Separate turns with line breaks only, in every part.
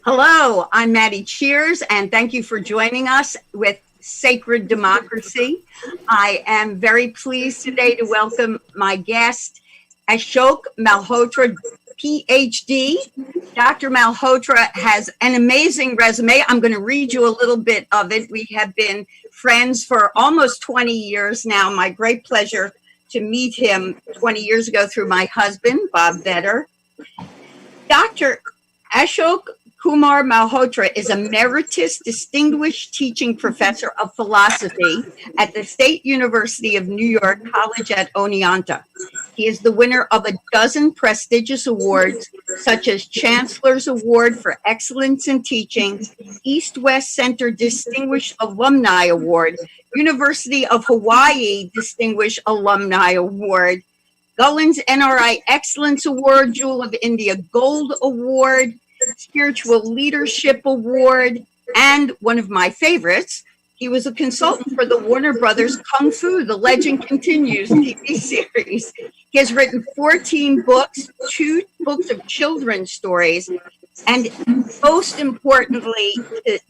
Hello, I'm Maddi. Cheers, and thank you for joining us with Sacred Democracy. I am very pleased today to welcome my guest, Ashok Malhotra, PhD. Dr. Malhotra has an amazing resume. I'm going to read you a little bit of it. We have been friends for almost 20 years now. My great pleasure to meet him 20 years ago through my husband, Bob Vetter. Dr. Ashok Kumar Malhotra is Emeritus Distinguished Teaching Professor of Philosophy at the State University of New York College at Oneonta. He is the winner of a dozen prestigious awards, such as Chancellor's Award for Excellence in Teaching, East-West Center Distinguished Alumni Award, University of Hawaii Distinguished Alumni Award, Gullens NRI Excellence Award, Jewel of India Gold Award, Spiritual Leadership Award, and one of my favorites, he was a consultant for the Warner Brothers Kung Fu, The Legend Continues TV series. He has written 14 books, 2 books of children's stories, and most importantly,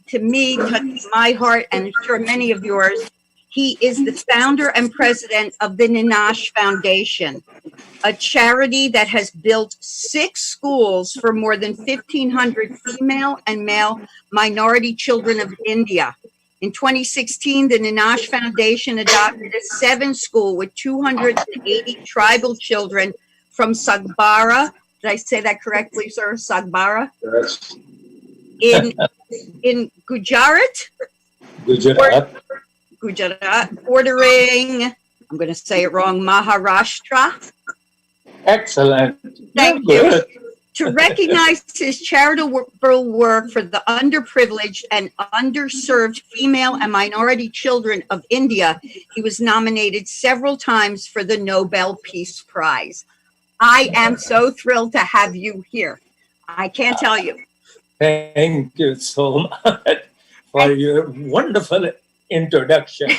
to me, touching my heart, and I'm sure many of yours, he is the founder and president of the Ninash Foundation, a charity that has built 6 schools for more than 1,500 female and male minority children of India. In 2016, the Ninash Foundation adopted a 7 school with 280 tribal children from Sagbara. Did I say that correctly, sir? Sagbara?
Yes.
In Gujarat? Gujarat, bordering, I'm going to say it wrong, Maharashtra.
Excellent.
Thank you. To recognize his charitable work for the underprivileged and underserved female and minority children of India, he was nominated several times for the Nobel Peace Prize. I am so thrilled to have you here. I can't tell you.
Thank you so much for your wonderful introduction.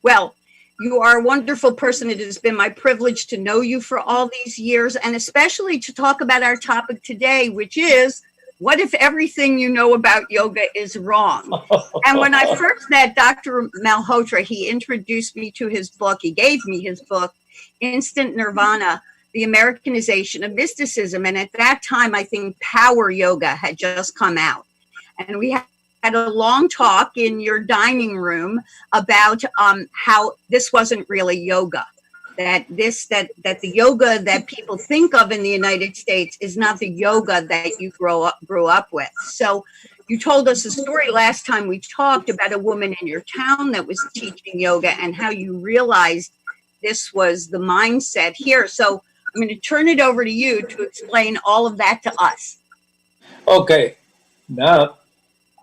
Well, you are a wonderful person. It has been my privilege to know you for all these years, and especially to talk about our topic today, which is, what if everything you know about yoga is wrong? And when I first met Dr. Malhotra, he introduced me to his book. He gave me his book, Instant Nirvana, The Americanization of Mysticism. And at that time, I think Power Yoga had just come out. And we had a long talk in your dining room about how this wasn't really yoga, that the yoga that people think of in the United States is not the yoga that you grew up with. So you told us a story last time we talked about a woman in your town that was teaching yoga and how you realized this was the mindset here. So I'm going to turn it over to you to explain all of that to us.
Okay, now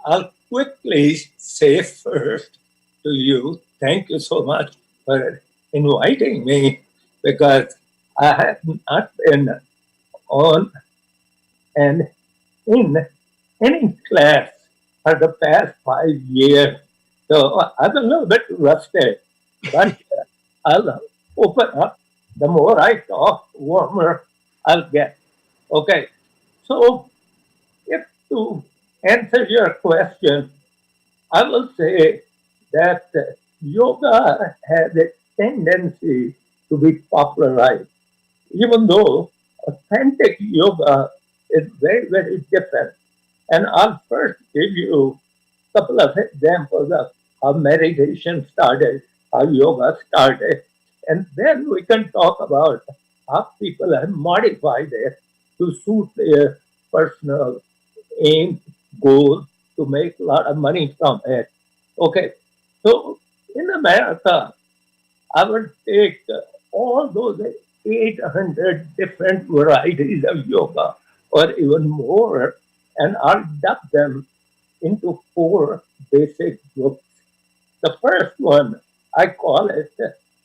I'll quickly say first to you, thank you so much for inviting me, because I have not been on and in any class for the past 5 years. So I'm a little bit rusty, but I'll open up. The more I talk, warmer I'll get. Okay, so if to answer your question, I will say that yoga has a tendency to be popularized, even though authentic yoga is very, very different. And I'll first give you a couple of examples of how meditation started, how yoga started, and then we can talk about how people have modified it to suit their personal aim, goal, to make a lot of money from it. Okay, so in America, I would take all those 800 different varieties of yoga, or even more, and I'll dump them into 4 basic groups. The first one, I call it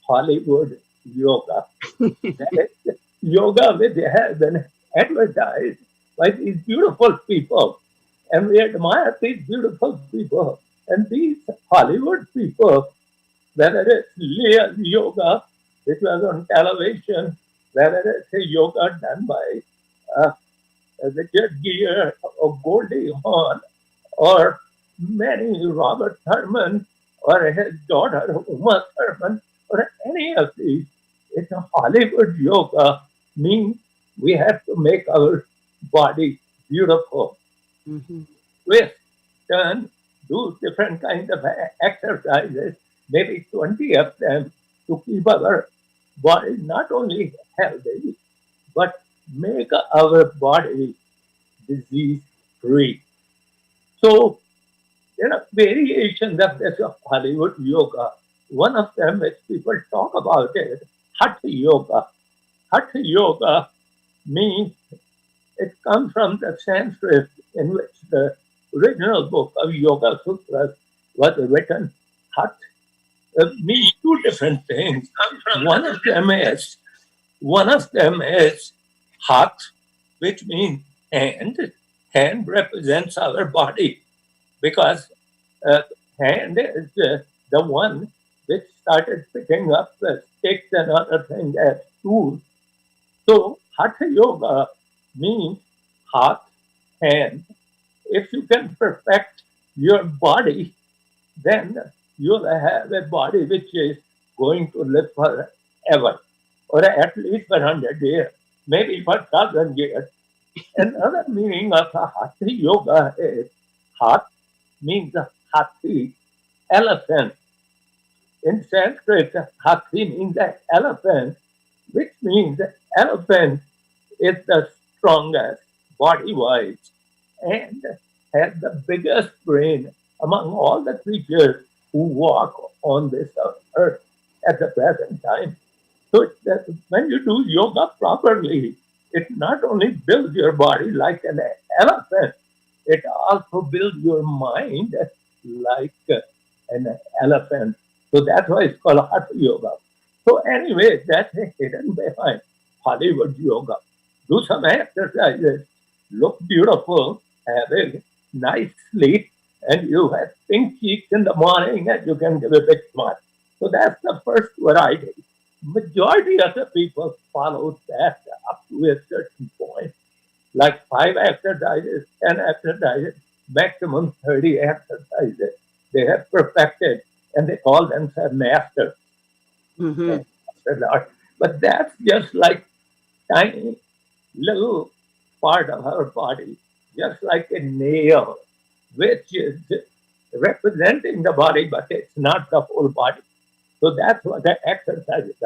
Hollywood yoga. That is yoga which has been advertised by these beautiful people. And we admire these beautiful people. And these Hollywood people, whether it's real yoga, which was on television, whether it's a yoga done by Richard Gere or Goldie Hawn or many Robert Thurman or his daughter Uma Thurman or any of these. It's a Hollywood yoga means we have to make our body beautiful.
Mm-hmm.
Twist, turn, do different kinds of exercises, maybe 20 of them to keep our body not only healthy, but make our body disease free. So there are variations of this Hollywood yoga. One of them, which people talk about, is Hatha yoga. Hatha yoga means it comes from the Sanskrit in which the original book of Yoga Sutras was written. Hat means two different things. One of them is hat, which means hand. Hand represents our body because uh, hand is the one which started picking up the sticks and other things as tools. So Hatha Yoga means heart, hand. If you can perfect your body, then you'll have a body which is going to live forever, or at least for 100 years, maybe for 1,000 years. Another meaning of Hatha Yoga is Hat means Hathi, elephant. In Sanskrit, Hathi means elephant, which means elephant is the strongest body-wise and has the biggest brain among all the creatures who walk on this earth at the present time. So when you do yoga properly, it not only builds your body like an elephant, it also builds your mind like an elephant. So that's why it's called Hatha Yoga. So anyway, that's hidden behind Hollywood yoga. Do some exercises, look beautiful, have a nice sleep, and you have pink cheeks in the morning and you can give a big smile. So that's the first variety. Majority of the people follow that up to a certain point, like 5 exercises, 10 exercises, maximum 30 exercises. They have perfected and they call themselves masters.
Mm-hmm.
But that's just like tiny little part of our body, just like a nail, which is representing the body, but it's not the whole body. So that's what the exercise is.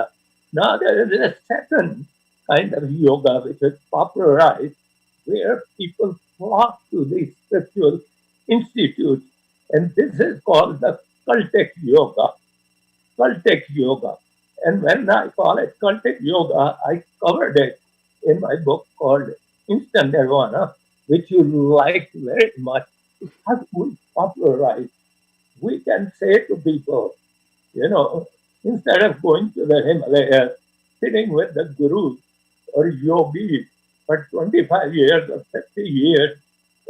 Now there is a second kind of yoga which is popularized where people flock to these spiritual institutes, and this is called the cultic yoga. Cultic yoga. And when I call it cultic yoga, I covered it in my book called Instant Nirvana, which you liked very much. How we popularize? We can say to people, instead of going to the Himalayas, sitting with the gurus or yogis for 25 years or 50 years,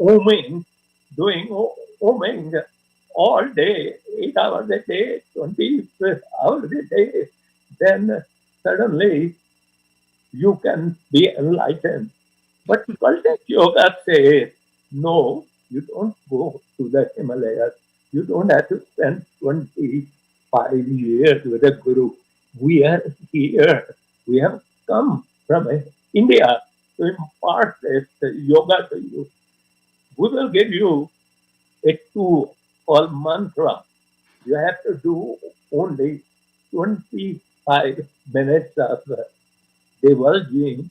oming, doing oming all day, 8 hours a day, 20 hours a day, then suddenly you can be enlightened. But cultic yoga says, no, you don't go to the Himalayas. You don't have to spend 25 years with a guru. We are here. We have come from India to impart this yoga to you. We will give you a tool called mantra. You have to do only 25 minutes of divulging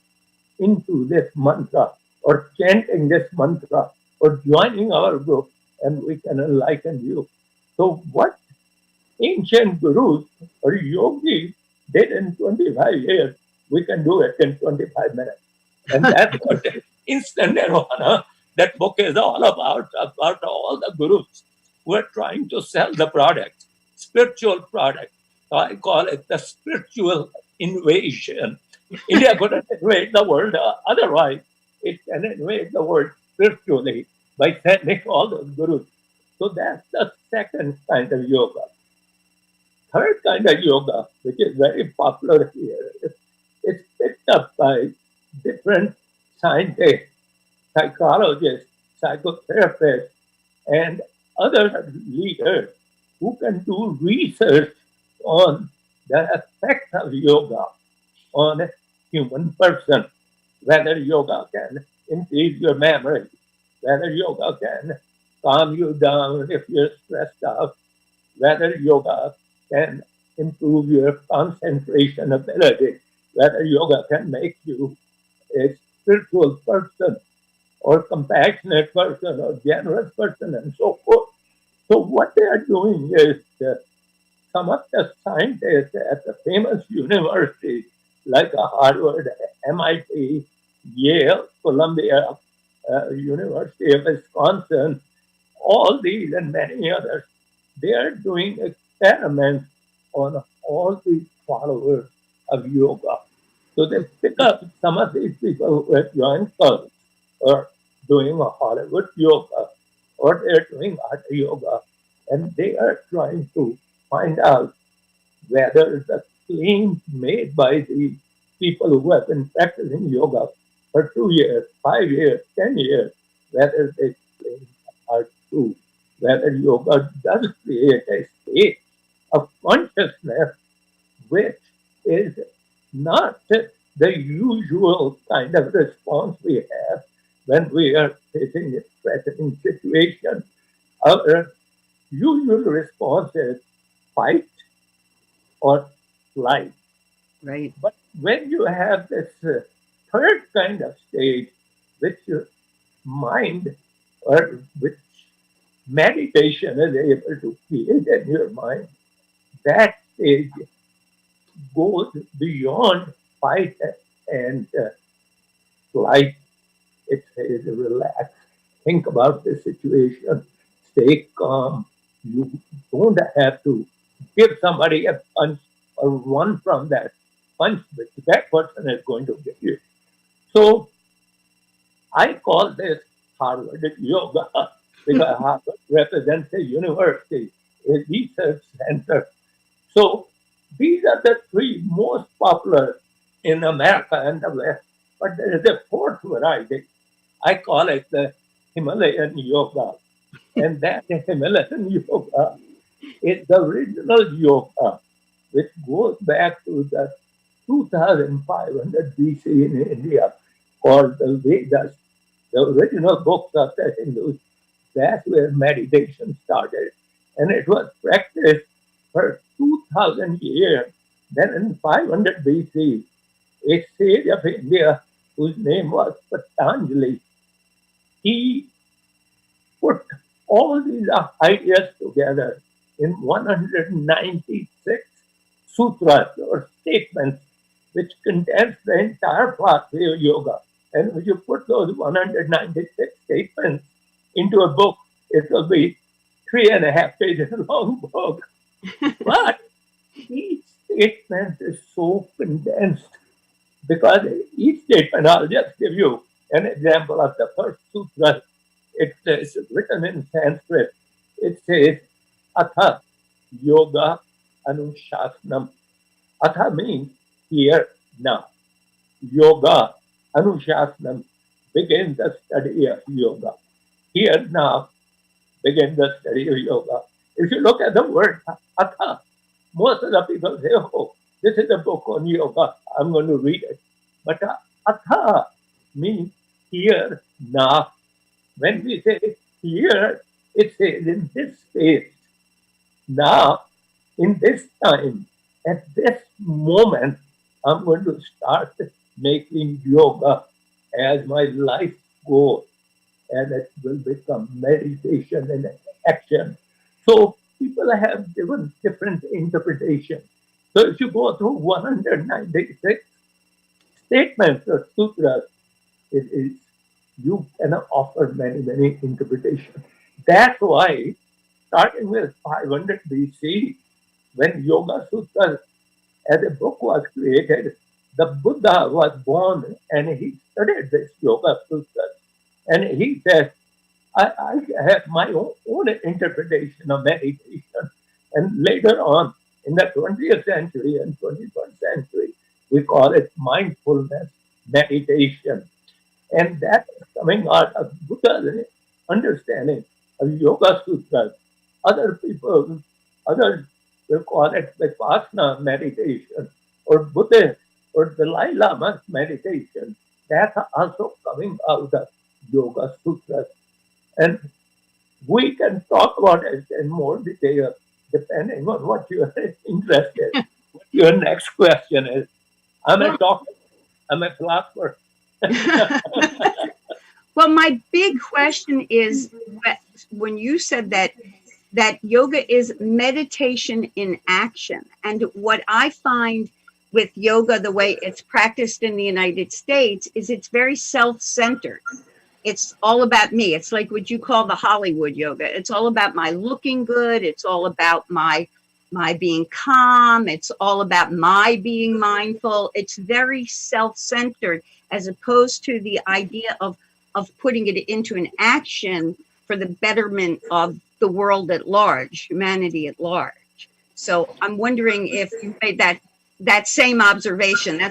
into this mantra or chanting this mantra or joining our group and we can enlighten you. So what ancient gurus or yogis did in 25 years, we can do it in 25 minutes. And that's what Instant Nirvana, that book is all about all the gurus who are trying to sell the product, spiritual product. So I call it the spiritual invasion. India couldn't invade the world otherwise. It can invade the world spiritually by sending all those gurus. So that's the second kind of yoga. Third kind of yoga, which is very popular here, it's picked up by different scientists. psychologists, psychotherapists, and other leaders who can do research on the effect of yoga on a human person, whether yoga can increase your memory, whether yoga can calm you down if you're stressed out, whether yoga can improve your concentration ability, whether yoga can make you a spiritual person or compassionate person or generous person and so forth. So what they are doing is some of the scientists at the famous universities like Harvard, MIT, Yale, Columbia, University of Wisconsin, all these and many others, they are doing experiments on all these followers of yoga. So they pick up some of these people who have joined cults or doing a Hollywood yoga or they're doing Hatha yoga and they are trying to find out whether the claims made by the people who have been practicing yoga for 2 years, 5 years, 10 years, whether they claims are true, whether yoga does create a state of consciousness which is not the usual kind of response we have when we are facing a threatening situation. Our usual response is fight or flight.
Right.
But when you have this third kind of state, which your mind or which meditation is able to create in your mind, that stage goes beyond fight and flight. It says relax, think about the situation, stay calm. You don't have to give somebody a punch or run from that punch which that person is going to give you. So I call this Harvard Yoga because Harvard represents a university, a research center. So these are the three most popular in America and the West. But there is a fourth variety. I call it the Himalayan Yoga. And that Himalayan Yoga is the original yoga, which goes back to the 2500 BC in India, called the Vedas, the original books of the Hindus. That's where meditation started. And it was practiced for 2000 years. Then in 500 BC, a sage of India whose name was Patanjali, he put all these ideas together in 196 sutras or statements which condense the entire pathway of yoga. And if you put those 196 statements into a book, it will be 3.5 pages long book. But each statement is so condensed because each statement, I'll just give you an example of the first sutra. It is written in Sanskrit. It says, Atha Yoga Anushasnam. Atha means here, now. Yoga Anushasnam begins the study of yoga. Here, now, begins the study of yoga. If you look at the word Atha, most of the people say, oh, this is a book on yoga. I'm going to read it. But Atha means here, now. When we say here, it says in this space, now, in this time, at this moment, I'm going to start making yoga as my life goal, and it will become meditation and action. So people have given different interpretations. So if you go through 196 statements or sutras, it is you can offer many, many interpretations. That's why, starting with 500 BC, when Yoga Sutras as a book was created, the Buddha was born and he studied this Yoga Sutras. And he said, I have my own interpretation of meditation. And later on, in the 20th century and 21st century, we call it mindfulness meditation. And that is coming out of Buddha's understanding of Yoga Sutras. Other people, others will call it Vipassana meditation or Buddhist or Dalai Lama's meditation. That's also coming out of Yoga Sutras. And we can talk about it in more detail depending on what you're interested in. What your next question is. I'm a
Well,
doctor, I'm a philosopher.
well, my big question is when you said that yoga is meditation in action, and what I find with yoga, the way it's practiced in the United States, is it's very self-centered. It's all about me. It's like what you call the Hollywood yoga. It's all about my looking good. It's all about my being calm. It's all about my being mindful. It's very self-centered, as opposed to the idea of putting it into an action for the betterment of the world at large, humanity at large. So I'm wondering if you made that same observation.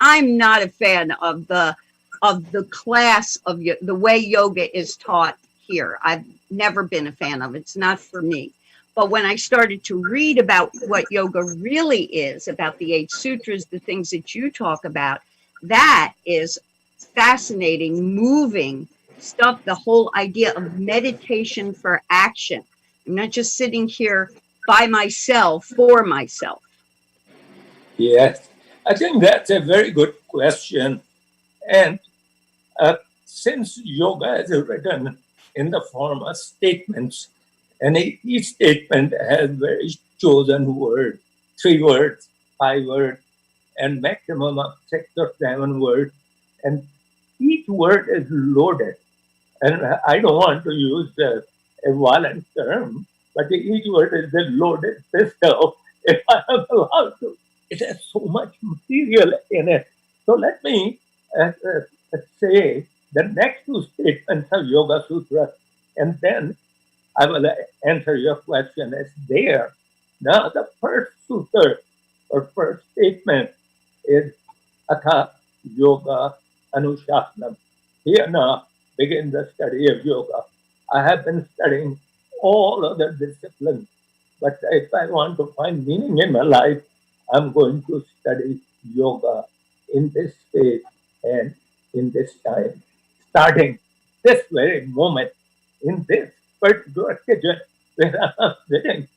I'm not a fan of the class of the way yoga is taught here. I've never been a fan of it. It's not for me. But when I started to read about what yoga really is, about the 8 sutras, the things that you talk about, that is fascinating, moving stuff, the whole idea of meditation for action. I'm not just sitting here by myself, for myself.
Yes, I think that's a very good question. And since yoga is written in the form of statements, and each statement has very chosen words, 3 words, 5 words, and maximum of 6 or 7 words, and each word is loaded. And I don't want to use a violent term, but each word is a loaded pistol, if I am allowed to. It has so much material in it. So let me say the next 2 statements of Yoga Sutra, and then I will answer your question as there. Now, the first sutra or first statement is Atha Yoga Anushasana. Here now begins the study of yoga. I have been studying all other disciplines, but if I want to find meaning in my life, I'm going to study yoga in this phase and in this time, starting this very moment in this particular kitchen where I'm sitting.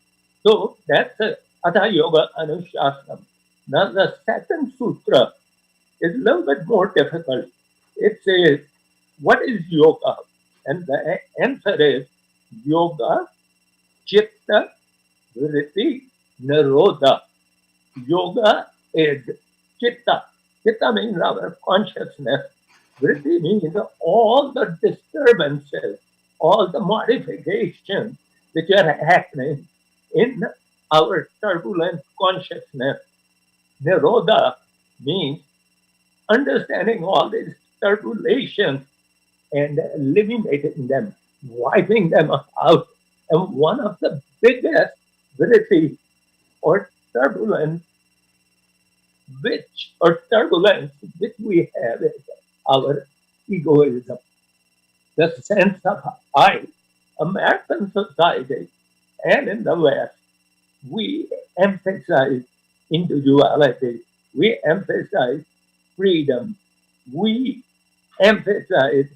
So that's Atha Yoga Anushasana. Now the second sutra is a little bit more difficult. It says, what is yoga? And the answer is yoga, chitta, vritti, nirodha. Yoga is chitta. Chitta means our consciousness. Vritti means all the disturbances, all the modifications which are happening in our turbulent consciousness. Nirodha means understanding all these turbulations and eliminating them, wiping them out. And one of the biggest vritti or turbulence which we have is our egoism, the sense of I. American society and in the West, we emphasize individuality, we emphasize freedom, we emphasize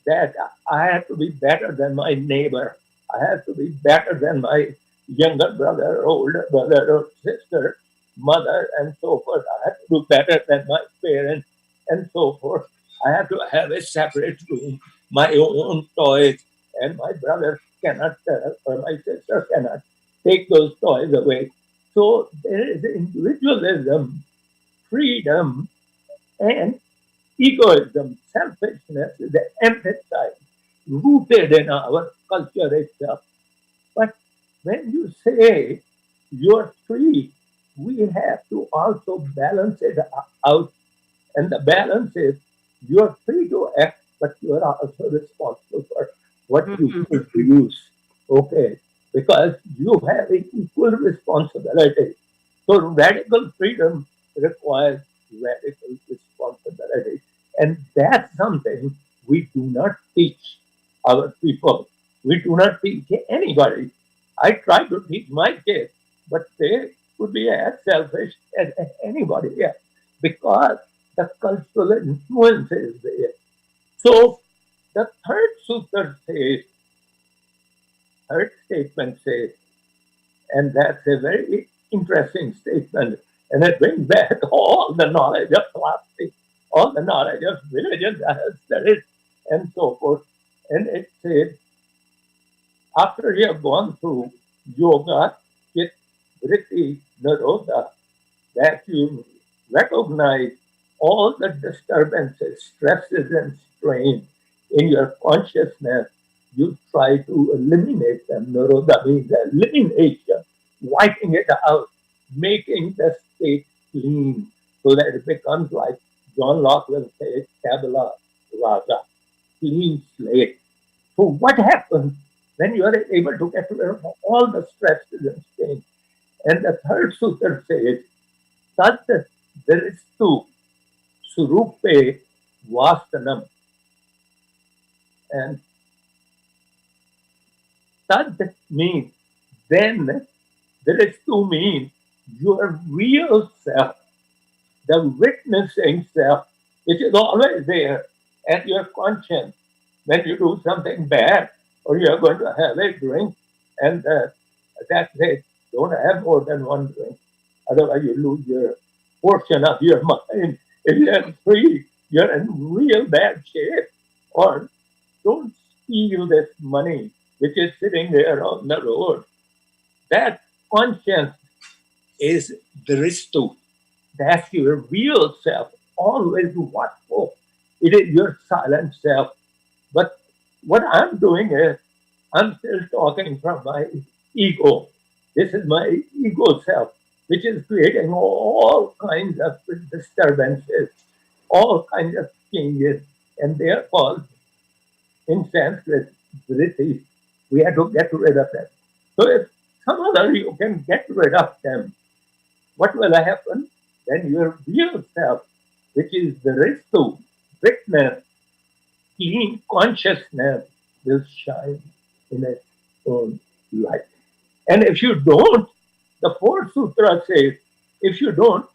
that I have to be better than my neighbor, I have to be better than my younger brother, older brother, or sister, mother, and so forth. I have to do better than my parents, and so forth. I have to have a separate room, my own toys, and my brother cannot, or my sister cannot take those toys away. So there is individualism, freedom, and egoism, selfishness is emphasized, rooted in our culture itself. But when you say you're free, we have to also balance it out. And the balance is you're free to act, but you're also responsible for what you produce. Okay. Because you have an equal responsibility. So radical freedom requires radical responsibility. And that's something we do not teach our people. We do not teach anybody. I try to teach my kids, but they would be as selfish as anybody else because the cultural influence is there. So the third sutra says, third statement says, and that's a very interesting statement, and it brings back all the knowledge of philosophy, all the knowledge of religion that has studied, and so forth. And it says, after you have gone through yoga, chit, vritti, nirodha, that you recognize all the disturbances, stresses, and strain in your consciousness, you try to eliminate them. Nirodha means elimination, wiping it out, making the state clean so that it becomes like John Locke will say, tabula rasa, clean slate. So what happens when you are able to get rid of all the stresses and strain? And the third sutra says, Tat Diristu Surupe Vastanam. And Tad means then, Diristu means your real self, the witnessing self, which is always there, and your conscience. When you do something bad, or you're going to have a drink, and that says, don't have more than one drink. Otherwise, you lose your portion of your mind. If you're free, you're in real bad shape. Or don't steal this money which is sitting there on the road. That conscience is Dristu. That's your real self, always watchful. It is your silent self. But what I'm doing is, I'm still talking from my ego. This is my ego self, which is creating all kinds of disturbances, all kinds of changes, and they are called, in Sanskrit, vritti. We have to get rid of them. So if some other you can get rid of them, what will happen? Then your real self, which is the ristu, witness, clean consciousness, will shine in its own light. And if you don't, the fourth sutra says, if you don't,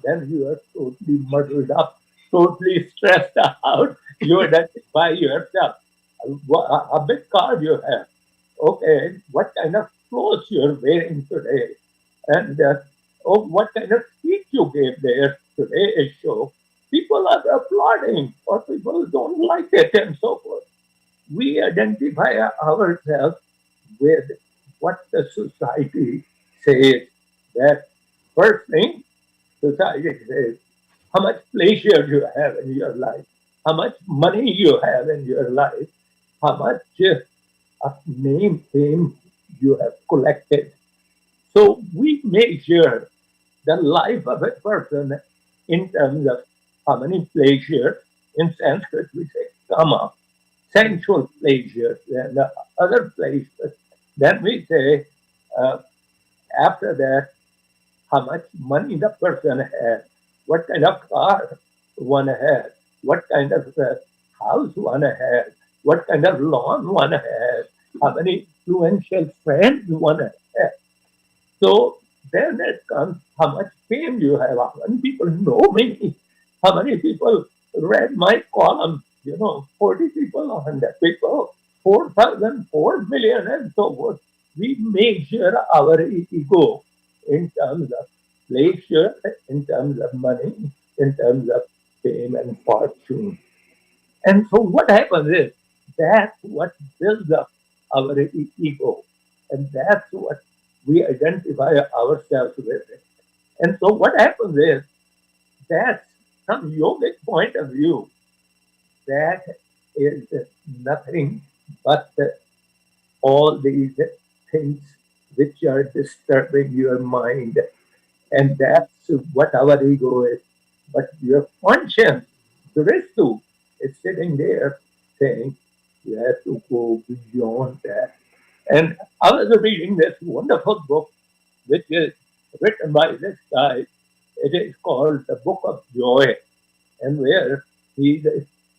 then you are totally muddled up, totally stressed out. You identify yourself. A big car you have. Okay, what kind of clothes you're wearing today? And what kind of speech you gave there today, Ashok? People are applauding, or people don't like it, and so forth. We identify ourselves with what the society says. That first thing, society says, how much pleasure you have in your life, how much money you have in your life, how much of name, fame you have collected. So we measure the life of a person in terms of how many pleasures. In Sanskrit, we say kama, sensual pleasures, and other pleasures. Then we say, after that, how much money the person has, what kind of car one has, what kind of house one has, what kind of lawn one has, how many influential friends one has. So then it comes how much fame you have, how many people know me, how many people read my column, 40 people, 100 people, 4,000, 4 million, and so forth. We measure our ego in terms of pleasure, in terms of money, in terms of fame and fortune. And so what happens is, that's what builds up our ego. And that's what we identify ourselves with. And so what happens is, that's from yogic point of view, that is nothing but all these things which are disturbing your mind. And that's what our ego is. But your conscience, the Ristu, is sitting there saying, you have to go beyond that. And I was reading this wonderful book, which is written by this guy. It is called The Book of Joy, and where he's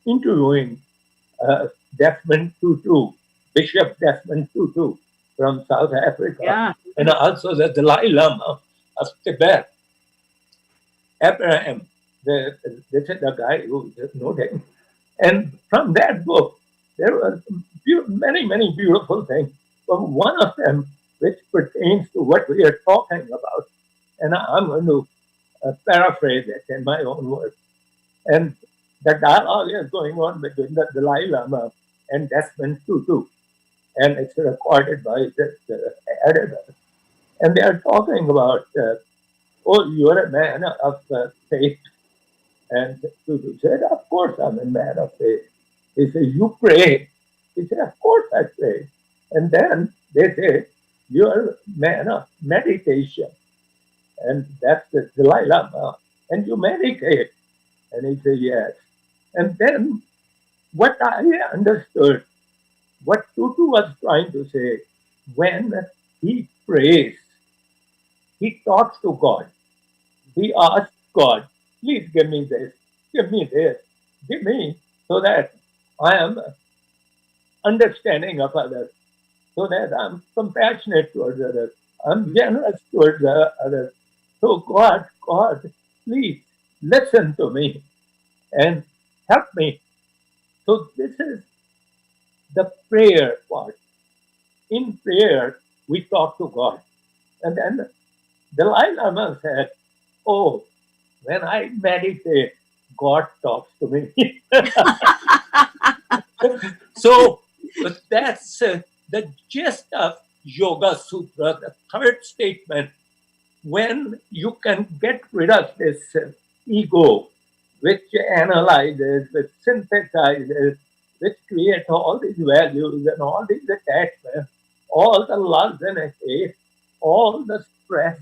interviewing Desmond Tutu, Bishop Desmond Tutu from South Africa,
Yeah.
and also the Dalai Lama of Tibet. Abraham, this is the guy who just noted. And from that book, there were many, many beautiful things. But one of them, which pertains to what we are talking about, and I'm going to paraphrase it in my own words. And the dialogue is going on between the Dalai Lama and Desmond Tutu, and it's recorded by the editor. And they are talking about, oh, you're a man of faith. And Tutu said, of course I'm a man of faith. He said, you pray. He said, of course I pray. And then they say, you're a man of meditation. And that's the Dalai Lama. And you meditate. And he said, yes. And then what I understood, what Tutu was trying to say, when he prays, he talks to God. He asks God, please give me this, give me, so that I am understanding of others, so that I'm compassionate towards others, I'm generous towards others. So God, please listen to me and help me. So this is the prayer part. In prayer, we talk to God. And then Dalai Lama said, oh, when I meditate, God talks to me. So that's the gist of Yoga Sutra, the third statement. When you can get rid of this ego, which analyzes, which synthesizes, which creates all these values and all these attachments, all the loves and hate, all the stress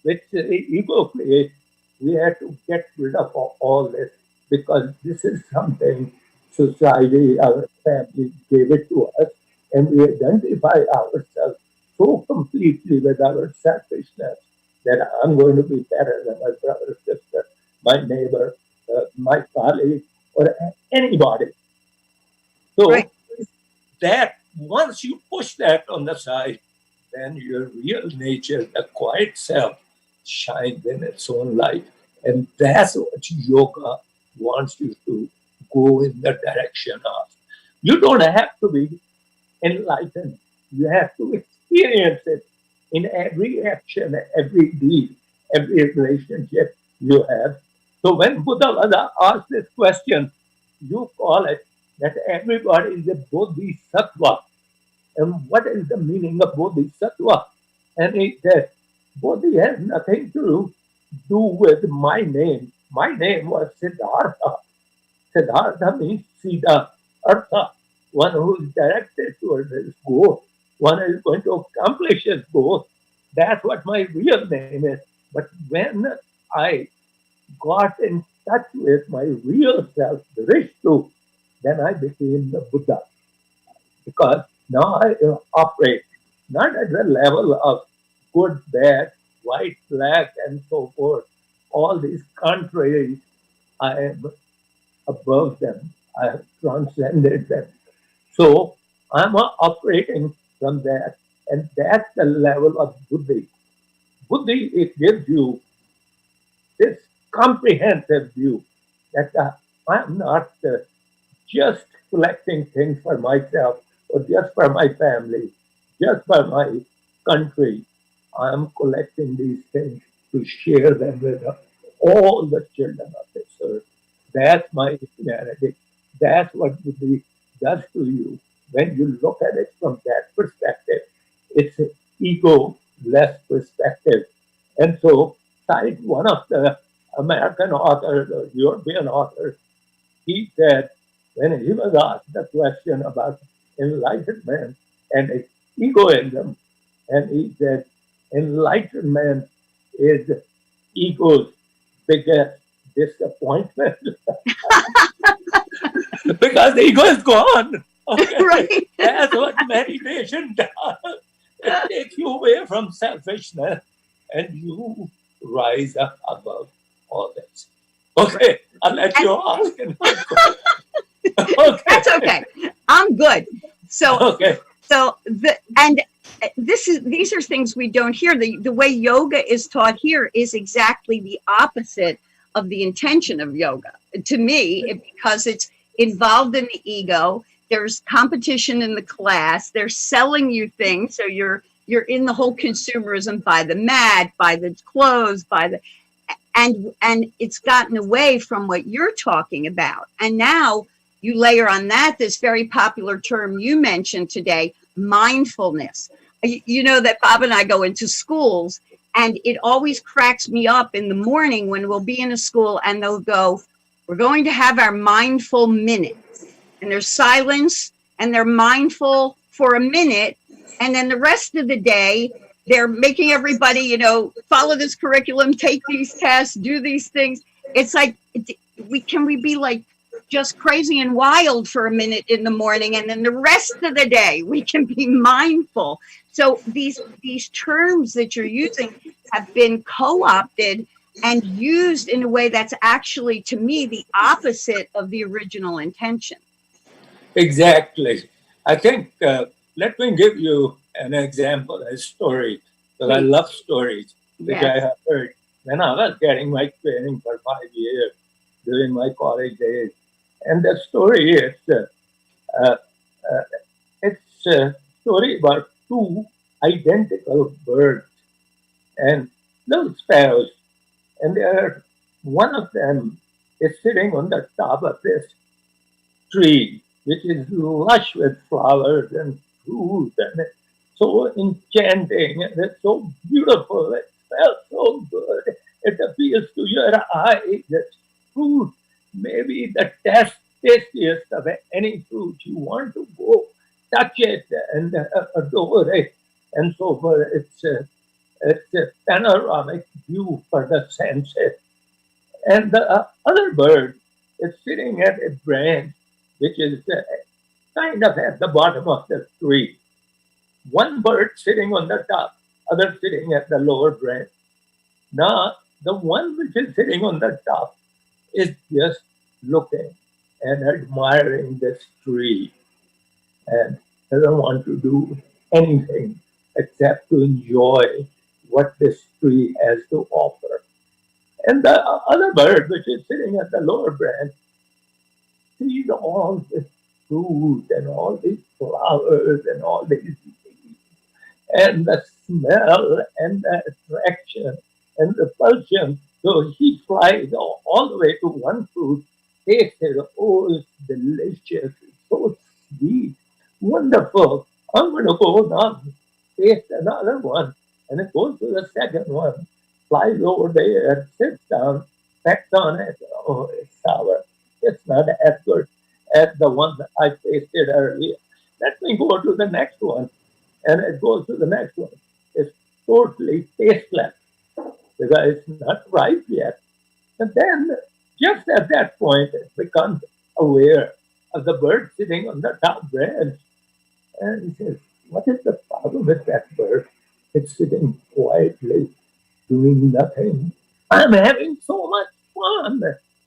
which the ego creates, we have to get rid of all this, because this is something society, our family gave it to us, and we identify ourselves so completely with our selfishness that I'm going to be better than my brother, sister, my neighbor, my colleague, or anybody. So
Right.
that once you push that on the side, then your real nature, the quiet self, shines in its own light. And that's what yoga wants you to go in the direction of. You don't have to be enlightened. You have to experience it in every action, every deed, every relationship you have. So when Buddha was asked this question, you call it that everybody is a bodhisattva. And what is the meaning of bodhisattva? And he said, Bodhi has nothing to do with my name. My name was Siddhartha. Siddhartha means Siddha, Artha, one who is directed towards his goal, one who is going to accomplish his goal. That's what my real name is. But when I got in touch with my real self, the Rishtu, then I became the Buddha. Because now I operate not at the level of good, bad, white, black, and so forth. All these contraries, I am above them. I have transcended them. So I'm operating from that, and that's the level of buddhi. Buddhi, it gives you this comprehensive view that I'm not just collecting things for myself or just for my family, just for my country. I'm collecting these things to share them with all the children of this earth. That's my humanity. That's what Buddhi does to you when you look at it from that perspective. It's an ego-less perspective. And so, cite one of the American authors, or European authors, he said, when he was asked the question about enlightenment and egoism, and he said, enlightenment is ego's biggest disappointment. Because the ego is gone. Okay?
Right.
That's what meditation does. It takes you away from selfishness and you rise up above all this. Okay, I'll let you ask. Okay.
That's okay. I'm good. So
Okay.
these are things we don't hear. The way yoga is taught here is exactly the opposite of the intention of yoga. To me, because it's involved in the ego. There's competition in the class. They're selling you things, so you're in the whole consumerism, buy the mat, buy the clothes, buy the and it's gotten away from what you're talking about. And now you layer on that this very popular term you mentioned today, mindfulness. You know that Bob and I go into schools, and it always cracks me up in the morning when we'll be in a school and they'll go, we're going to have our mindful minute. And there's silence, and they're mindful for a minute, and then the rest of the day they're making everybody, follow this curriculum, take these tests, do these things. It's like, we be like just crazy and wild for a minute in the morning, and then the rest of the day we can be mindful. So these terms that you're using have been co-opted and used in a way that's actually, to me, the opposite of the original intention.
Exactly. I think, let me give you an example, a story, because I love stories, which I have heard when I was getting my training for 5 years during my college days. And the story is, it's a story about two identical birds and little sparrows. And one of them is sitting on the top of this tree, which is lush with flowers and fruit, and it's so enchanting, and it's so beautiful. It smells so good. It appeals to your eyes. It's fruit, maybe the tastiest of any fruit. You want to go touch it and adore it, and so forth. It's a panoramic view for the senses. And the other bird is sitting at a branch which is kind of at the bottom of the tree. One bird sitting on the top, other sitting at the lower branch. Now, the one which is sitting on the top is just looking and admiring this tree and doesn't want to do anything except to enjoy what this tree has to offer. And the other bird, which is sitting at the lower branch, sees all this fruit and all these flowers and all these leaves, and the smell and the attraction and repulsion. So he flies all the way to one fruit, tastes it. Oh, it's delicious. It's so sweet, wonderful. I'm going to go now, taste another one. And it goes to the second one, flies over there, sits down, pecks on it. Oh, it's sour. It's not as good as the one that I tasted earlier. Let me go to the next one. And it goes to the next one. It's totally tasteless because it's not ripe yet. And then, just at that point, it becomes aware of the bird sitting on the top branch. And he says, what is the problem with that bird? It's sitting quietly, doing nothing. I'm having so much fun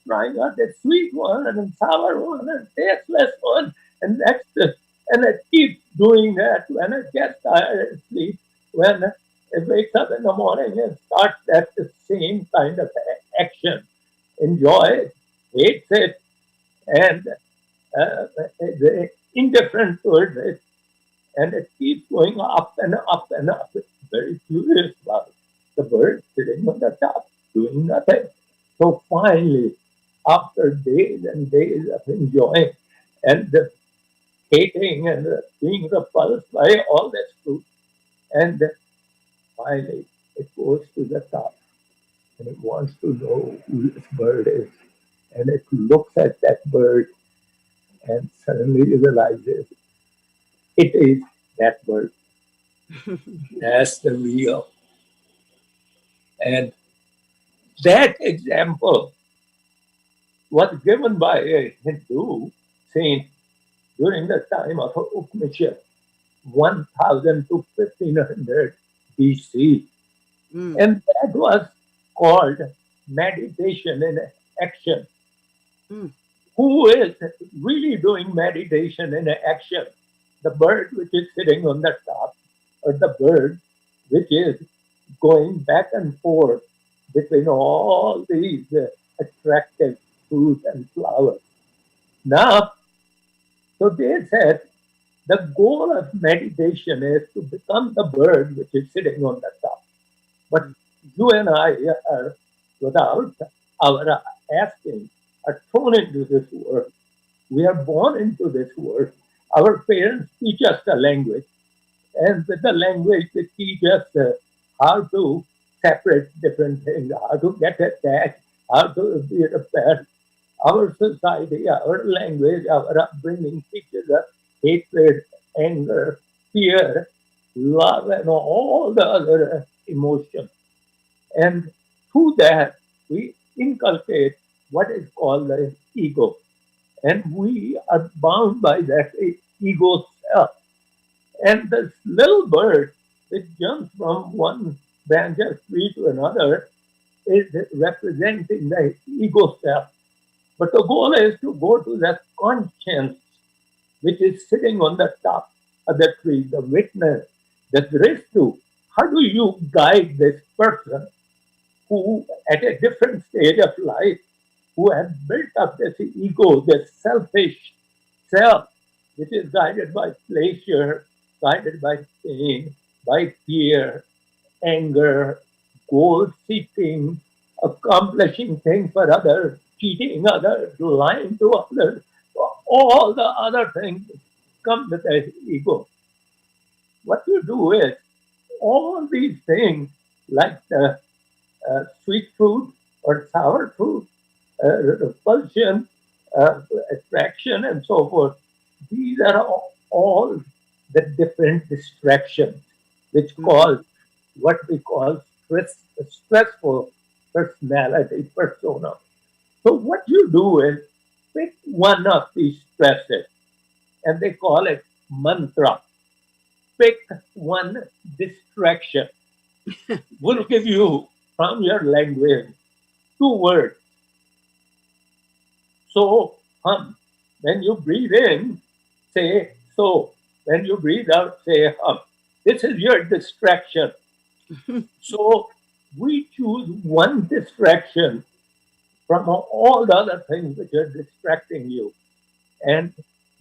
trying out a sweet one and a sour one and tasteless one. And next, and it keeps doing that when it gets tired and sleep. When it wakes up in the morning and starts at the same kind of action. Enjoy it, hates it, and is indifferent towards it. And it keeps going up and up and up. It's very curious about it. The bird sitting on the top, doing nothing. So finally, after days and days of enjoying and hating and being repulsed by all this fruit, and finally it goes to the top and it wants to know who this bird is. And it looks at that bird and suddenly realizes it is that bird. That's the real. And that example was given by a Hindu saint during the time of Upanishad, 1000 to 1500 BC. And that was called meditation in action. who is really doing meditation in action? The bird which is sitting on the top, or the bird which is going back and forth between all these attractive fruits and flowers. Now, so they said the goal of meditation is to become the bird which is sitting on the top. But you and I are, without our asking, are thrown into this world. We are born into this world. Our parents teach us the language, and with the language, they teach us how to separate different things, how to get attached, how to be a pet. Our society, our language, our upbringing teaches us hatred, anger, fear, love, and all the other emotions. And through that, we inculcate what is called the ego. And we are bound by that ego self. And this little bird that jumps from one branch of tree to another is representing the ego self. But the goal is to go to that conscience which is sitting on the top of the tree, the witness, the Dristu. How do you guide this person who, at a different stage of life, who has built up this ego, this selfish self, which is guided by pleasure, guided by pain, by fear, anger, goal seeking, accomplishing things for others, cheating others, lying to others, all the other things come with the ego. What you do is all these things, like the sweet fruit or sour fruit, repulsion, attraction, and so forth, these are all the different distractions, which cause what we call stressful personality persona. So what you do is pick one of these stresses, and they call it mantra. Pick one distraction. We'll give you from your language 2 words. So, hum. When you breathe in, say so. When you breathe out, say hum. This is your distraction. So we choose one distraction from all the other things which are distracting you. And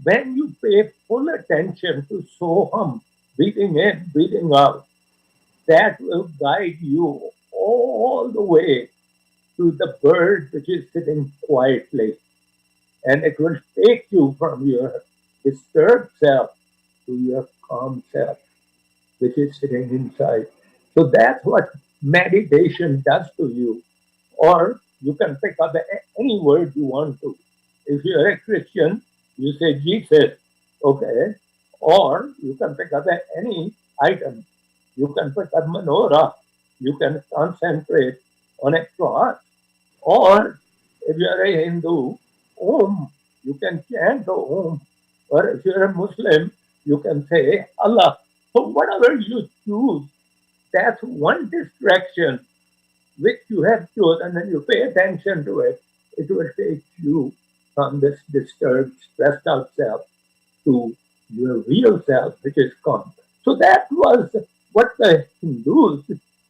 when you pay full attention to Soham, breathing in, breathing out, that will guide you all the way to the bird which is sitting quietly. And it will take you from your disturbed self to your calm self, which is sitting inside. So that's what meditation does to you. Or you can pick up any word you want to. If you're a Christian, you say Jesus, okay? Or you can pick up any item. You can pick up menorah. You can concentrate on a cross. Or if you're a Hindu, Om. You can chant the Om. Or if you're a Muslim, you can say Allah. So whatever you choose, that's one distraction which you have chosen, and you pay attention to it. It will take you from this disturbed, stressed out self to your real self, which is calm. So that was what the Hindus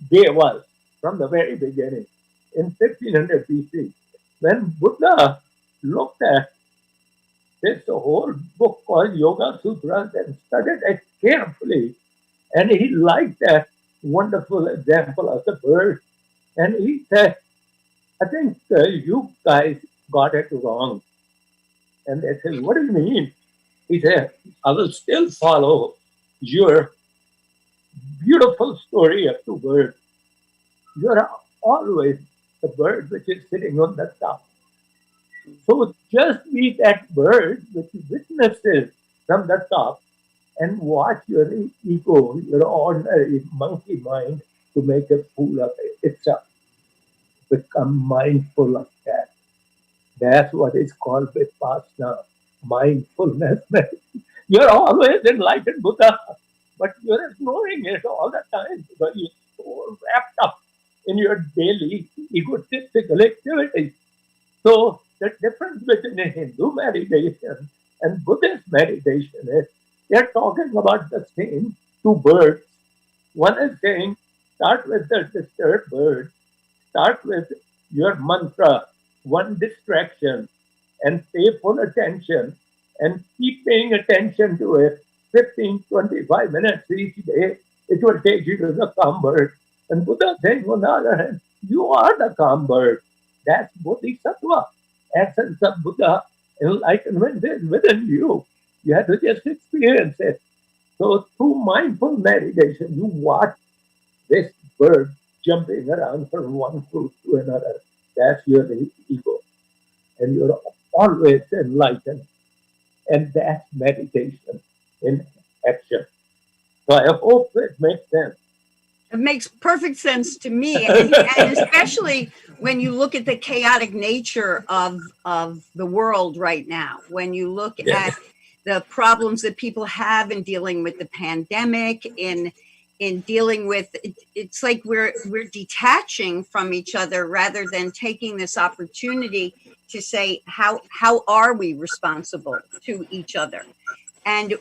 gave us from the very beginning in 1500 BC. When Buddha looked at this whole book called Yoga Sutras and studied it carefully, and he liked that wonderful example of the bird, and he said, I think you guys got it wrong. And they said, what do you mean? He said, I will still follow your beautiful story of the bird. You're always the bird which is sitting on the top. So just be that bird which witnesses from the top and watch your ego, your ordinary monkey mind, to make a fool of itself. Become mindful of that. That's what is called vipassana, mindfulness. You're always enlightened Buddha, but you're ignoring it all the time because you're so wrapped up in your daily egotistical activities. So the difference between Hindu meditation and Buddhist meditation is they're talking about the same two birds. One is saying, start with the disturbed bird, start with your mantra, one distraction, and pay full attention and keep paying attention to it 15, 25 minutes each day. It will take you to the calm bird. And Buddha saying, on the other hand, you are the calm bird. That's Bodhisattva, essence of Buddha. Enlightenment is within you. You have to just experience it. So through mindful meditation, you watch this bird jumping around from one fruit to another. That's your ego. And you're always enlightened. And that's meditation in action. So I hope it makes sense.
It makes perfect sense to me, and especially when you look at the chaotic nature of the world right now. When you look at the problems that people have in dealing with the pandemic, in dealing with, it's like we're detaching from each other rather than taking this opportunity to say how are we responsible to each other. And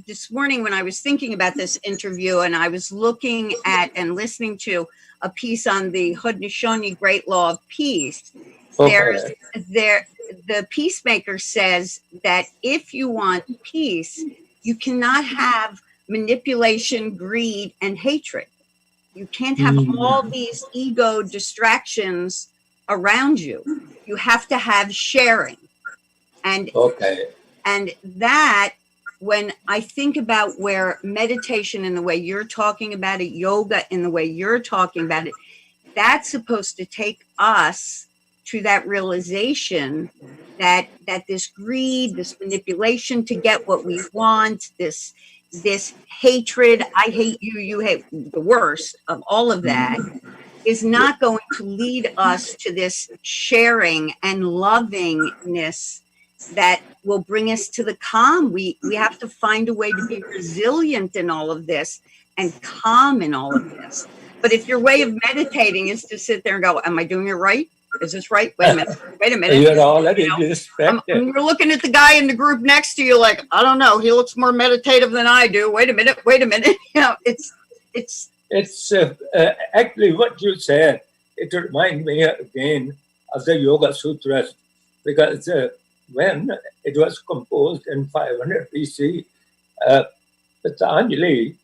this morning, when I was thinking about this interview and I was looking at and listening to a piece on the Haudenosaunee Great Law of Peace, the peacemaker says that if you want peace, you cannot have manipulation, greed, and hatred. You can't have all these ego distractions around you. You have to have sharing. And And that, when I think about where meditation in the way you're talking about it, yoga in the way you're talking about it, that's supposed to take us to that realization that this greed, this manipulation to get what we want, this hatred, I hate you, you hate, the worst of all of that, is not going to lead us to this sharing and lovingness that will bring us to the calm. We have to find a way to be resilient in all of this and calm in all of this. But if your way of meditating is to sit there and go, am I doing it right? Is this right? Wait a minute.
You're already distracted.
You're looking at the guy in the group next to you like, I don't know, he looks more meditative than I do. Wait a minute. You know, it's
actually what you said. It reminds me again of the Yoga Sutras, because when it was composed in 500 BC, Patanjali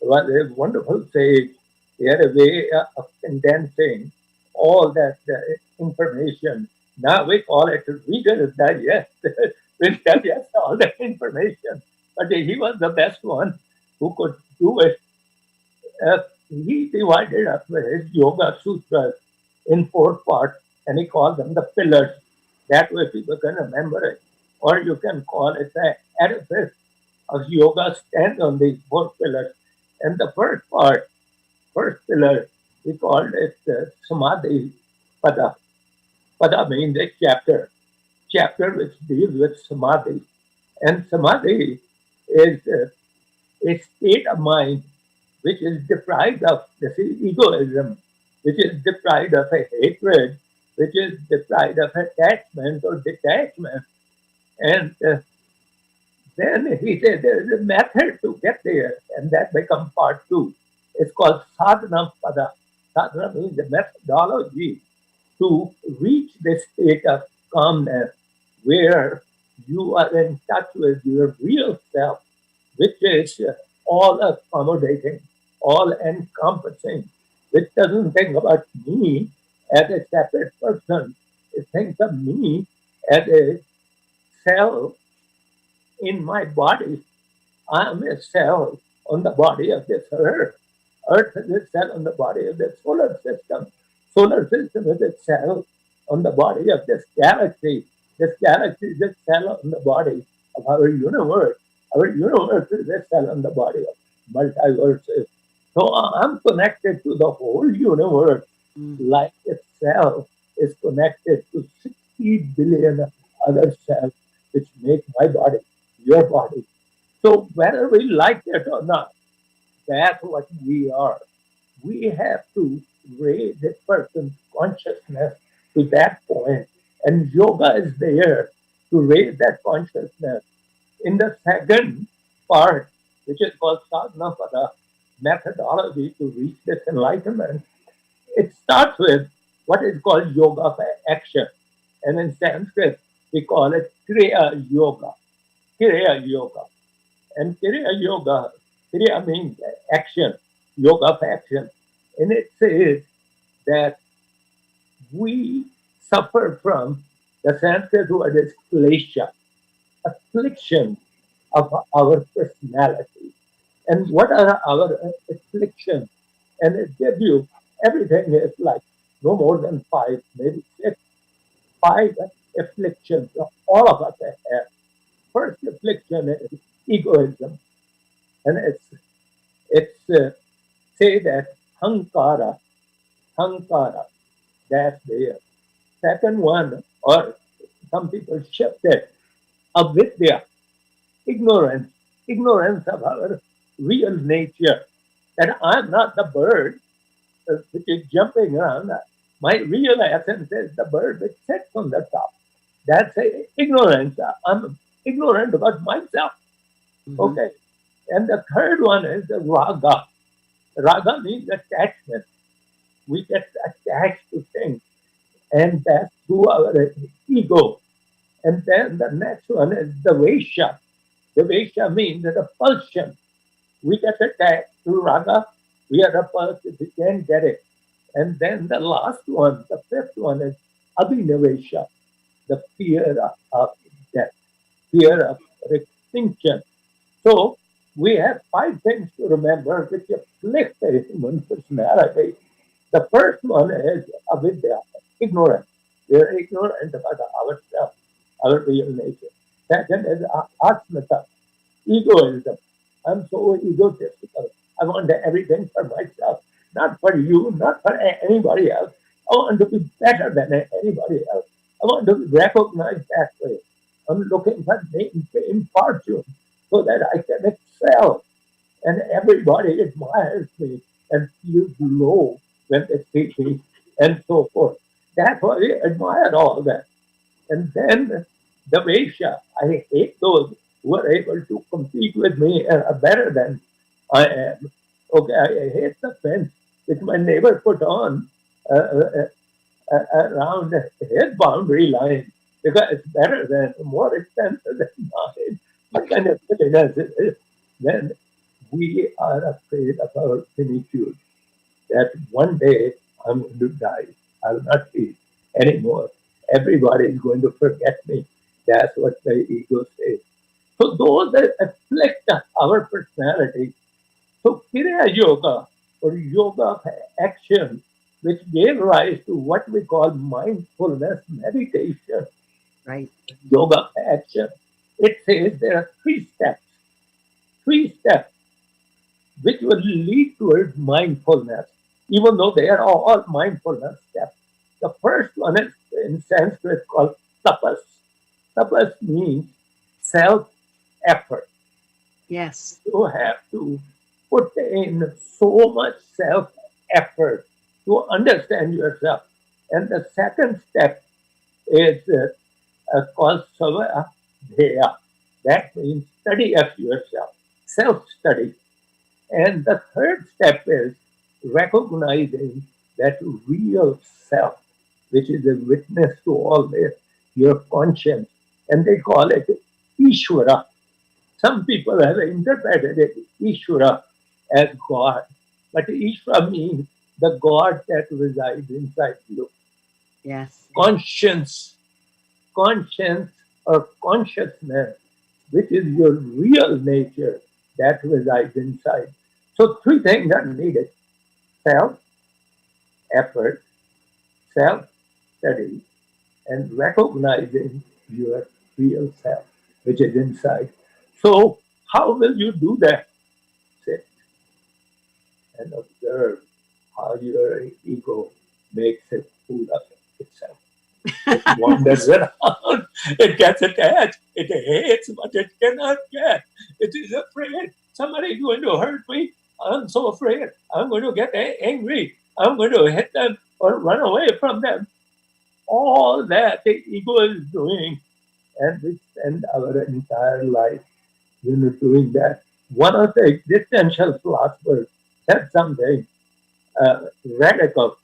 was a wonderful sage. He had a way of condensing all that information. Now we call it Reader's Digest. We digest all that information. But he was the best one who could do it. He divided up his Yoga Sutras in 4 parts, and he called them the pillars. That way people can remember it. Or you can call it the edifice of yoga stand on these 4 pillars. And the first pillar, we called it Samadhi Pada. Pada means a chapter which deals with Samadhi. And Samadhi is a state of mind which is deprived of, this is egoism, which is deprived of a hatred, which is deprived of attachment or detachment. And then he said there is a method to get there, and that becomes part 2. It's called sadhana pada. Sadhana means the methodology to reach this state of calmness where you are in touch with your real self, which is all accommodating, all encompassing, which doesn't think about me as a separate person. It thinks of me as a cell in my body. I am a cell on the body of this earth. Earth is a cell on the body of the solar system. Solar system is a cell on the body of this galaxy. This galaxy is a cell on the body of our universe. Our universe is a cell on the body of multiverses. So I'm connected to the whole universe like a cell is connected to 60 billion other cells which make my body, your body. So whether we like it or not, that's what we are. We have to raise a person's consciousness to that point And yoga is there to raise that consciousness. In the second part, which is called sadhana pada, methodology to reach this enlightenment, it starts with what is called yoga of action. And in Sanskrit, we call it Kriya Yoga. Kriya Yoga. And Kriya Yoga, Kriya means action, yoga of action. And it says that we suffer from the Sanskrit word is klesha, affliction of our personality. And what are our afflictions? And it gives you everything is like no more than five, maybe six, five afflictions all of us have. First affliction is egoism, and it's say that hankara, that's there. Second one, or some people shift it, avidya, ignorance of our real nature. That I'm not the bird which is jumping around. My real essence is the bird which sits on the top. That's ignorance. I'm ignorant about myself.
Mhm.
Okay. And the third one is the raga. Raga means attachment. We get attached to things, and that's through our ego. And then the next one is the vesha. The vesha means the repulsion. We get attached to raga. We are repulsed if we can't get it. And then the last one, the fifth one is abhinavesha, the fear of death, fear of extinction. So we have five things to remember which afflict the human personality. The first one is avidya, ignorance. We are ignorant about ourselves, our real nature. Second is asmita, egoism. I'm so egotistical. I want everything for myself, not for you, not for anybody else. I want to be better than anybody else. I want to be recognized that way. I'm looking for name, fame, fortune, so that I can excel. And everybody admires me and feels low when they see me, and so forth. That's why I admire all that. And then the Vaishya, I hate those who are able to compete with me and are better than I am. Okay, I hate the fence which my neighbor put on uh, uh, around his boundary line because it's better than, more expensive than mine. What kind of silliness it is? Then we are afraid of our finitude, that one day I'm going to die. I'll not be anymore. Everybody is going to forget me. That's what the ego says. So those that afflict our personality. So Kriya Yoga, or yoga of action, which gave rise to what we call mindfulness meditation,
Right.
yoga of action. It says there are three steps which will lead towards mindfulness, even though they are all mindfulness steps. The first one is in Sanskrit called tapas. Tapas means self effort.
Yes.
You have to put in so much self effort to understand yourself. And the second step is called savadheya. That means study of yourself, self study. And the third step is recognizing that real self, which is a witness to all this, your conscience. And they call it Ishvara. Some people have interpreted it, Ishvara, as God. But Ishvara means the God that resides inside you.
Yes.
Conscience or consciousness, which is your real nature that resides inside. So three things are needed: self, effort, self study, and recognizing your real self, which is inside. So how will you do that? Sit and observe how your ego makes a fool of itself. It wanders around, it gets attached, it hates what it cannot get, it is afraid somebody is going to hurt me. I'm so afraid. I'm going to get angry. I'm going to hit them or run away from them. all that the ego is doing, and we spend our entire life, doing that. One of the existential philosophers said something radical.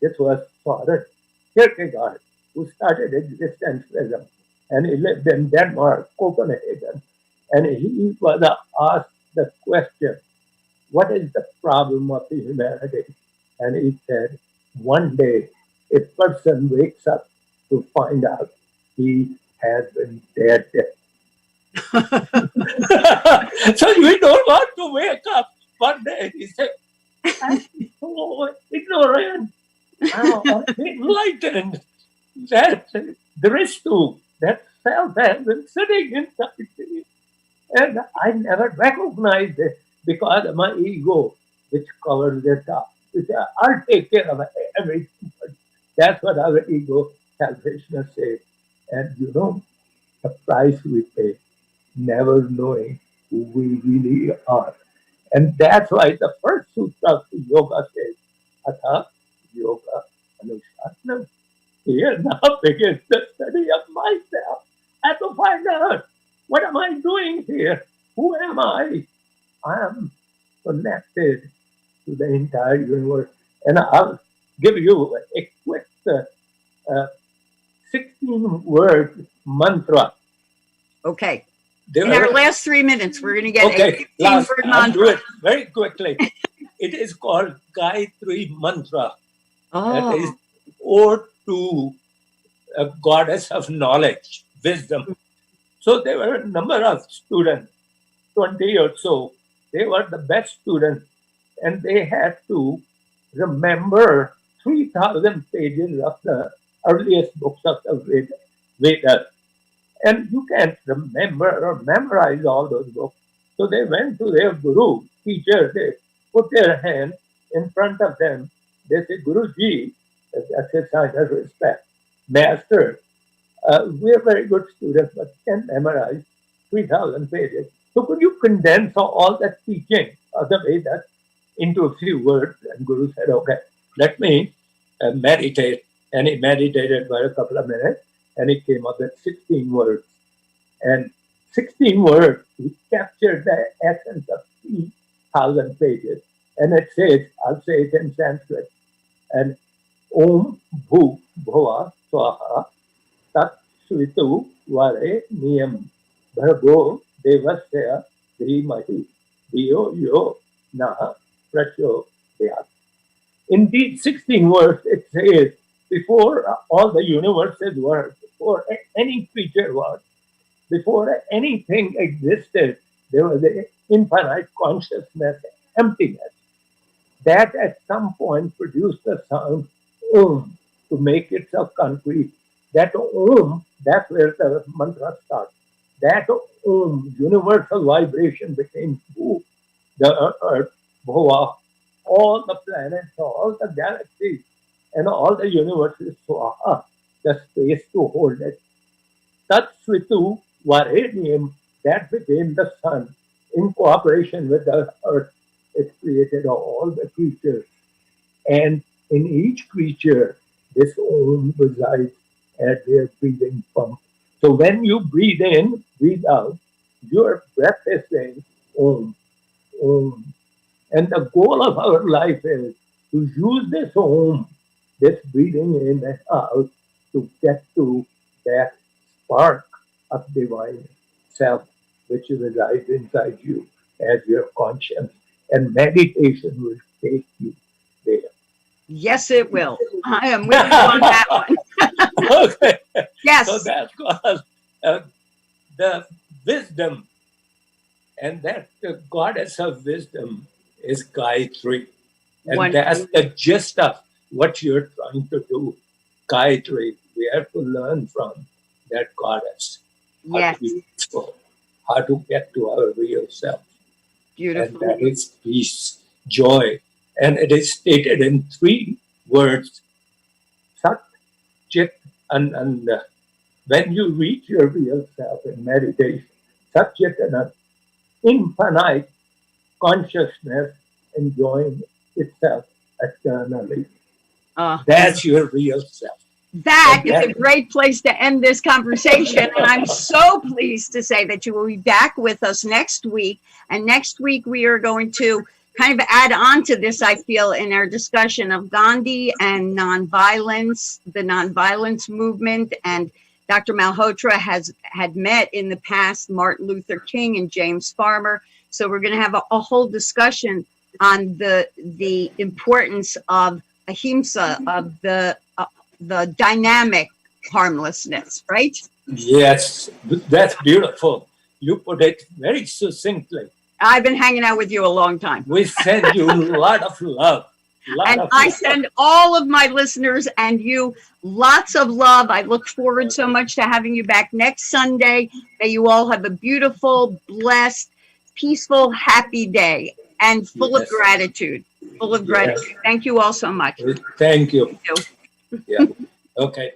This was Søren Kierkegaard, who started existentialism, and he lived in Denmark, Copenhagen, and he was asked the question, what is the problem of the humanity? And he said, one day a person wakes up to find out he has been dead. So we don't want to wake up one day. He said, I'm so ignorant. I'm enlightened. That there is to that self has been sitting inside me. And I never recognized it because of my ego, which covers it up. I'll take care of everything. That's what our ego selfishness says. And the price we pay, never knowing who we really are. And that's why the first sutra of yoga says, Atha Yoga Anushasanam. Here now begins the study of myself. I have to find out, what am I doing here? Who am I? I am connected to the entire universe. And I'll give you a quick 16-word mantra.
Okay.
There
In our
are-
last 3 minutes, we're going to get
Okay,
a
last,
16-word
I'll do
mantra.
it very quickly. It is called Gayatri Mantra. That is ode to a goddess of knowledge, wisdom. So there were a number of students, 20 or so. They were the best students, and they had to remember 3,000 pages of the earliest books of the Vedas. And you can't remember or memorize all those books. So they went to their guru, teacher, they put their hand in front of them. They say, Guruji, that's a sign of respect. Master, we're very good students, but can't memorize 3,000 pages. So could you condense all that teaching of the Vedas into a few words? And Guru said, okay, let me meditate. And he meditated for a couple of minutes, and he came up with 16 words. And 16 words, he captured the essence of 3,000 pages. And it says, I'll say it in Sanskrit, and Om Bhu Bhava Swaha Tat Svitu Vare Niyam Bhargo Devasya Dhrimahi Dhiyo Yo Naha Prasho Deyat. In these 16 words, it says, before all the universes were, before any creature was, before anything existed, there was an infinite consciousness, emptiness, that at some point produced the sound Om to make itself concrete. That Om, that's where the mantra starts. That Om, universal vibration became Bhu, the earth, Bhava, all the planets, all the galaxies, and all the universes, Swaha, the space to hold it. Tat Svitu Varenium, that became the sun. In cooperation with the earth, it created all the creatures. And in each creature, this Om resides at their breathing pump. So when you breathe in, breathe out, your breath is saying Om, Om. And the goal of our life is to use this Om, this breathing in and out, to get to that spark of divine self which resides inside you as your conscience. And meditation will take you there.
Yes, it will. I am with you on that one.
Okay.
Yes.
So that's called the wisdom. And that the goddess of wisdom is Gayatri. And
Wonderful.
that's the gist of what you're trying to do. Gayatri, we have to learn from that goddess. How
Yes.
to be peaceful, how to get to our real self.
Beautiful.
And that is peace, joy. And it is stated in 3 words, Sat, Chit, and Ananda. When you reach your real self in meditation, Sat, Chit, and Ananda, infinite consciousness enjoying itself eternally. That's your real self.
that is a great place to end this conversation. And I'm so pleased to say that you will be back with us next week. And next week, we are going to kind of add on to this, I feel, in our discussion of Gandhi and nonviolence, the nonviolence movement. And Dr. Malhotra had met in the past Martin Luther King and James Farmer. So we're going to have a whole discussion on the importance of ahimsa, of the dynamic harmlessness, right?
Yes, that's beautiful. You put it very succinctly.
I've been hanging out with you a long time.
We send you a lot of love.
And I send all of my listeners and you lots of love. I look forward so much to having you back next Sunday. May you all have a beautiful, blessed, peaceful, happy day and full of gratitude. Full of gratitude. Thank you all so much.
Thank you.
Thank you.
Yeah. Okay.